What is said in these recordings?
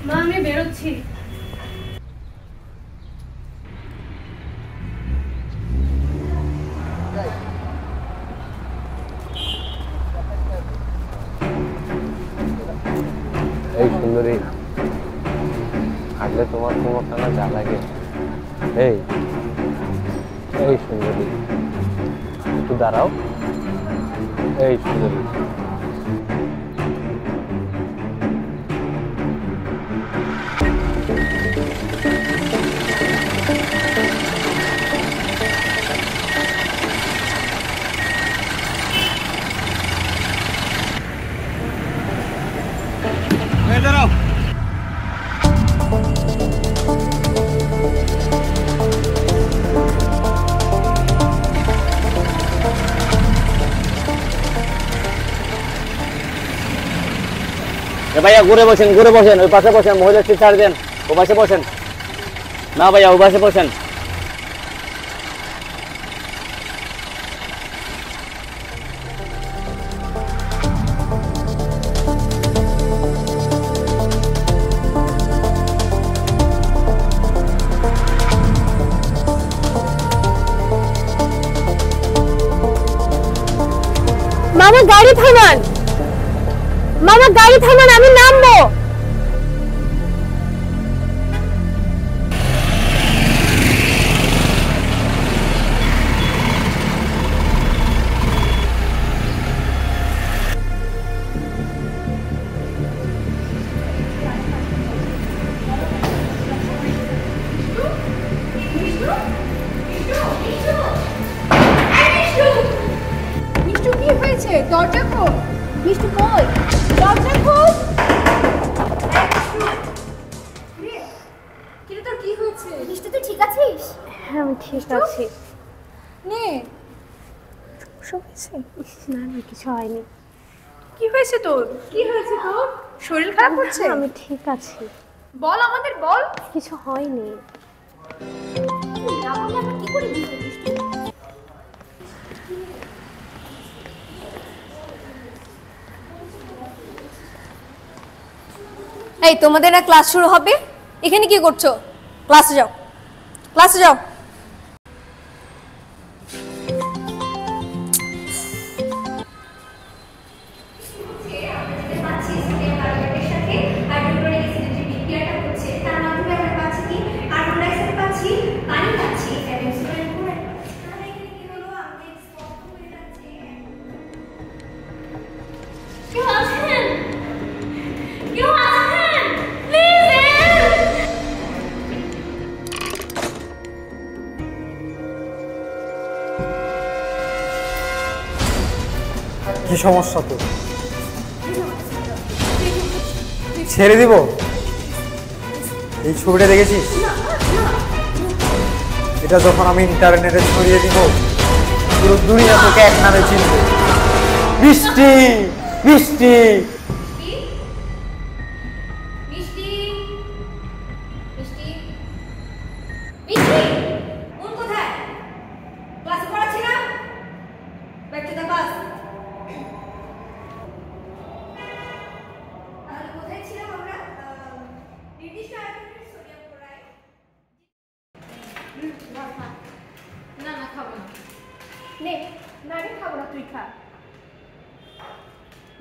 মা আমি বেরোচ্ছি। এই সুন্দরী, হাঁটলে তোমার কোমরটা না যা লাগে। এই এই সুন্দরী, একটু দাঁড়াও। এই সুন্দরী, দাঁড়াও। ভাইয়া ঘুরে বসেন, ঘুরে বসেন, ওই পাশে বসেন। মহিলা সিট ছাড় দেন, ও পাশে বসেন। না ভাইয়া, ও পাশে বসেন। মামা গাড়ি থামান, মামা গাড়ি থামান, আমি নামবো। দরজা খোল, মিষ্টি কই, দরজা খোল। কিন্তু তোর কি হয়েছে? মিষ্টি তুই ঠিক আছিস? হ্যাঁ আমি ঠিক আছি। নে সব হয়েছে? না না কিছু হয়নি। কি হয়েছে তোর? কি হয়েছে তোর? শরীর খারাপ হচ্ছে? আমি ঠিক আছি। বল আমাদের, বল। কিছু হয়নি। না বলে আমরা কি করে বুঝবো মিষ্টি? এই তোমাদের না ক্লাস শুরু হবে, এখানে কি করছো? ক্লাসে যাও, ক্লাসে যাও। কি সমস্যা তো? ছেড়ে দিব? এই ছবিটা দেখেছিস? এটা যখন আমি ইন্টারনেটে ছড়িয়ে দিব, পুরো দুনিয়া তোকে এক নামে চিনবে। বৃষ্টি, বৃষ্টি। নে, নাড়ি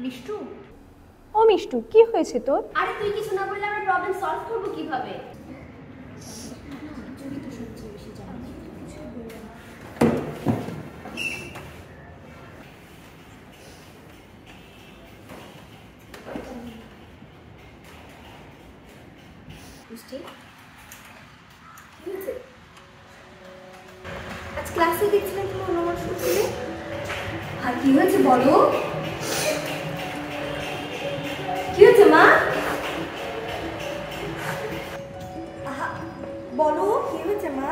মিষ্টু, ও মিষ্টু, কি হয়েছে তোর? আরে তুই কিছু না বললে আমরা প্রবলেম সলভ করব কিভাবে? আজ ক্লাসে দেখছিলাম তুমি অনুমান শুনছিলে। আর কি হয়েছে বলো? কি হয়েছে মা? বলো কি হয়েছে মা?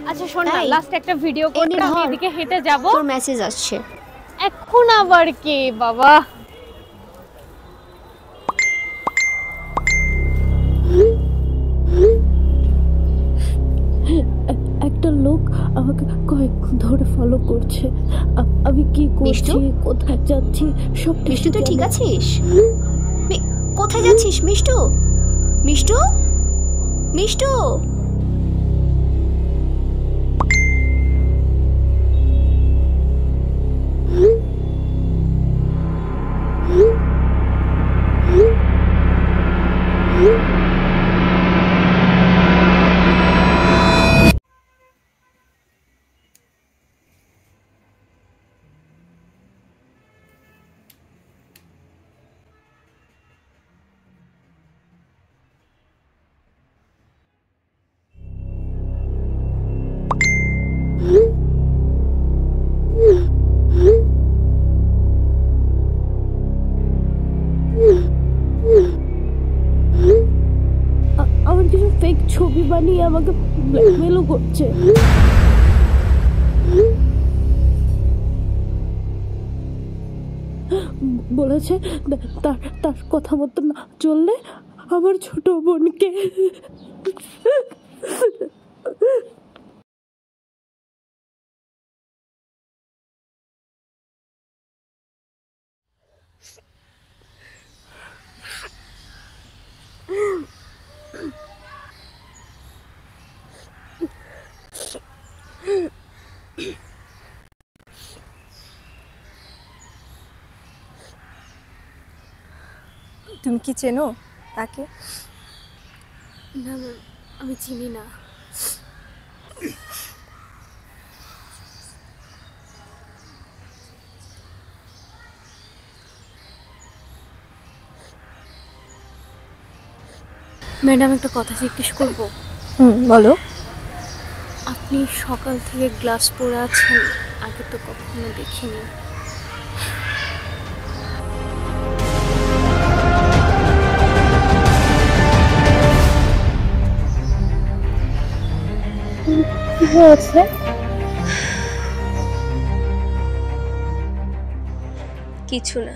আচ্ছা শোন না, এই, লাস্ট একটা ভিডিও করে আমি ধর। এদিকে হেঁটে যাব। তোর মেসেজ আসছে। এখন আবার কি বাবা? একটা লোক আমাকে কয়েকক্ষণ ধরে ফলো করছে। আমি কি করছি, কোথায় যাচ্ছি, সব মিষ্টু তুই ঠিক আছিস? কোথায় যাচ্ছিস মিষ্টু? মিষ্টু, মিষ্টু, আমার কিছু ফেক ছবি বানিয়ে আমাকে ব্ল্যাকমেলও করছে। বলেছে তার তার কথা মতো না চললে আমার ছোট বোনকে তুমি কি চেনো তাকে? না ম্যাম, আমি চিনি না। ম্যাডাম, একটা কথা জিজ্ঞেস করবো? বলো। আপনি সকাল থেকে গ্লাস পরে আছেন, আগে তো কখনো দেখিনি। কি হয়েছে? কিছু না।